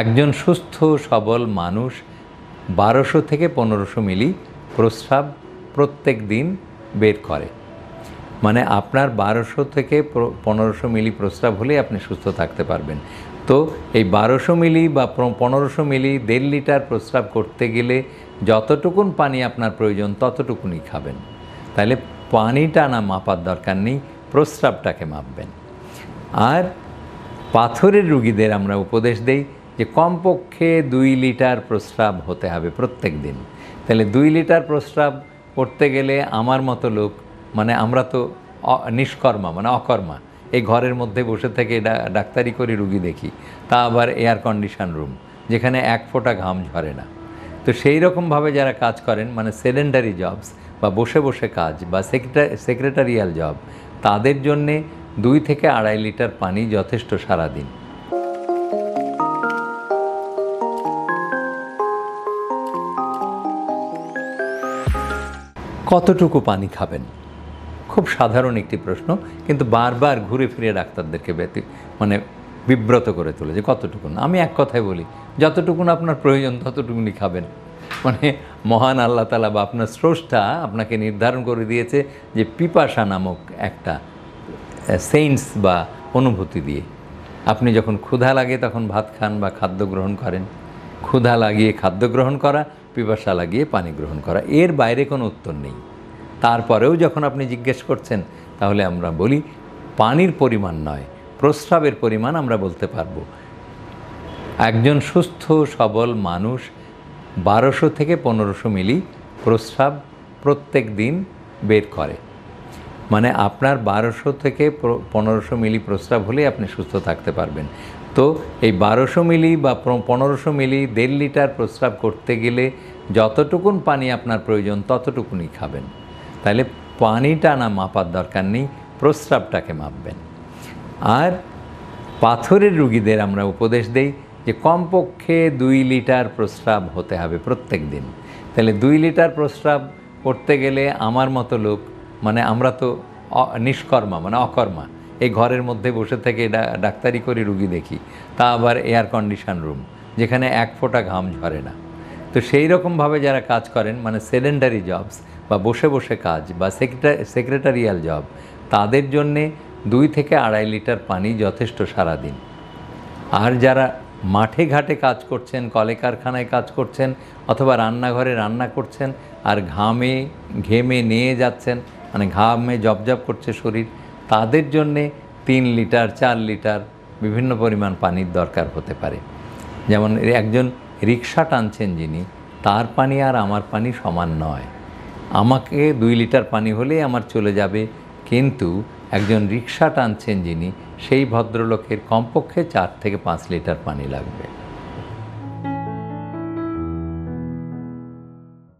একজন সুস্থ সবল মানুষ 1200 থেকে 1500 মিলি প্রস্রাব প্রত্যেক দিন বের করে। মানে আপনার 1200 থেকে 1500 মিলি প্রস্রাব হলেই আপনি সুস্থ থাকতে পারবেন। তো এই 1200 মিলি বা 1500 মিলি 1.5 লিটার প্রস্রাব করতে গেলে যতটুকুন পানি আপনার প্রয়োজন ততটুকুনই খাবেন। তাহলে পানিটা না মাপার দরকার নেই, প্রস্রাবটাকে মাপবেন। আর পাথরের রুগীদের আমরা উপদেশ দেই যে কমপক্ষে 2 লিটার প্রস্রাব হতে হবে প্রত্যেক দিন। তাহলে 2 লিটার প্রস্রাব করতে গেলে আমার মতো লোক, মানে আমরা তো নিষ্কর্মা মানে অকর্মা, এই ঘরের মধ্যে বসে থেকে ডাক্তারি করে রুগী দেখি, তা আবার এয়ার কন্ডিশন রুম যেখানে এক ফোঁটা ঘাম ঝরে না। তো সেই রকমভাবে যারা কাজ করেন, মানে সেডেন্টারি জবস বা বসে বসে কাজ বা সেক্রেটারিয়াল জব, তাদের জন্যে 2 থেকে 2.5 লিটার পানি যথেষ্ট সারাদিন। কতটুকু পানি খাবেন? খুব সাধারণ একটি প্রশ্ন, কিন্তু বারবার ঘুরে ফিরে ডাক্তারদেরকে বিব্রত করে তোলে যে কতটুকুন। আমি এক কথায় বলি, যতটুকুন আপনার প্রয়োজন ততটুকুনি খাবেন। মানে মহান আল্লাহ তাআলা বা আপনার স্রষ্টা আপনাকে নির্ধারণ করে দিয়েছে যে পিপাসা নামক একটা সেন্স বা অনুভূতি দিয়ে আপনি যখন ক্ষুধা লাগে তখন ভাত খান বা খাদ্য গ্রহণ করেন। ক্ষুধা লাগিয়ে খাদ্য গ্রহণ করা, পিপাসা লাগিয়ে পানি গ্রহণ করা, এর বাইরে কোনো উত্তর নেই। তারপরেও যখন আপনি জিজ্ঞেস করছেন, তাহলে আমরা বলি পানির পরিমাণ নয়, প্রস্রাবের পরিমাণ আমরা বলতে পারবো। একজন সুস্থ সবল মানুষ 1200 থেকে 1500 মিলি প্রস্রাব প্রত্যেক দিন বের করে। মানে আপনার 1200 থেকে 1500 মিলি প্রস্রাব হলেই আপনি সুস্থ থাকতে পারবেন। তো এই 1200 মিলি বা 1500 মিলি 1.5 লিটার প্রস্রাব করতে গেলে যতটুকুন পানি আপনার প্রয়োজন ততটুকুনই খাবেন। তাহলে পানিটা না মাপার দরকার নেই, প্রস্রাবটাকে মাপবেন। আর পাথরের রুগীদের আমরা উপদেশ দেই যে কমপক্ষে 2 লিটার প্রস্রাব হতে হবে প্রত্যেক দিন। তাহলে 2 লিটার প্রস্রাব করতে গেলে আমার মতো লোক, মানে আমরা তো নিষ্কর্মা মানে অকর্মা, এই ঘরের মধ্যে বসে থেকে ডাক্তারি করে রুগী দেখি, তা আবার এয়ার কন্ডিশন রুম যেখানে এক ফোঁটা ঘাম ঝরে না। তো সেই রকমভাবে যারা কাজ করেন, মানে সেডেন্টারি জবস বা বসে বসে কাজ বা সেক্রেটারিয়াল জব, তাদের জন্যে 2 থেকে 2.5 লিটার পানি যথেষ্ট সারাদিন। আর যারা মাঠে ঘাটে কাজ করছেন, কলে কারখানায় কাজ করছেন, অথবা রান্নাঘরে রান্না করছেন আর ঘেমে নিয়ে যাচ্ছেন, মানে ঘামে জবজব করছে শরীর, তাদের জন্যে 3 লিটার 4 লিটার বিভিন্ন পরিমাণ পানির দরকার হতে পারে। যেমন একজন রিক্সা টানছেন যিনি, তার পানি আর আমার পানি সমান নয়। আমাকে 2 লিটার পানি হলেই আমার চলে যাবে, কিন্তু একজন রিক্সা টানছেন যিনি, সেই ভদ্রলোকের কমপক্ষে 4 থেকে 5 লিটার পানি লাগবে।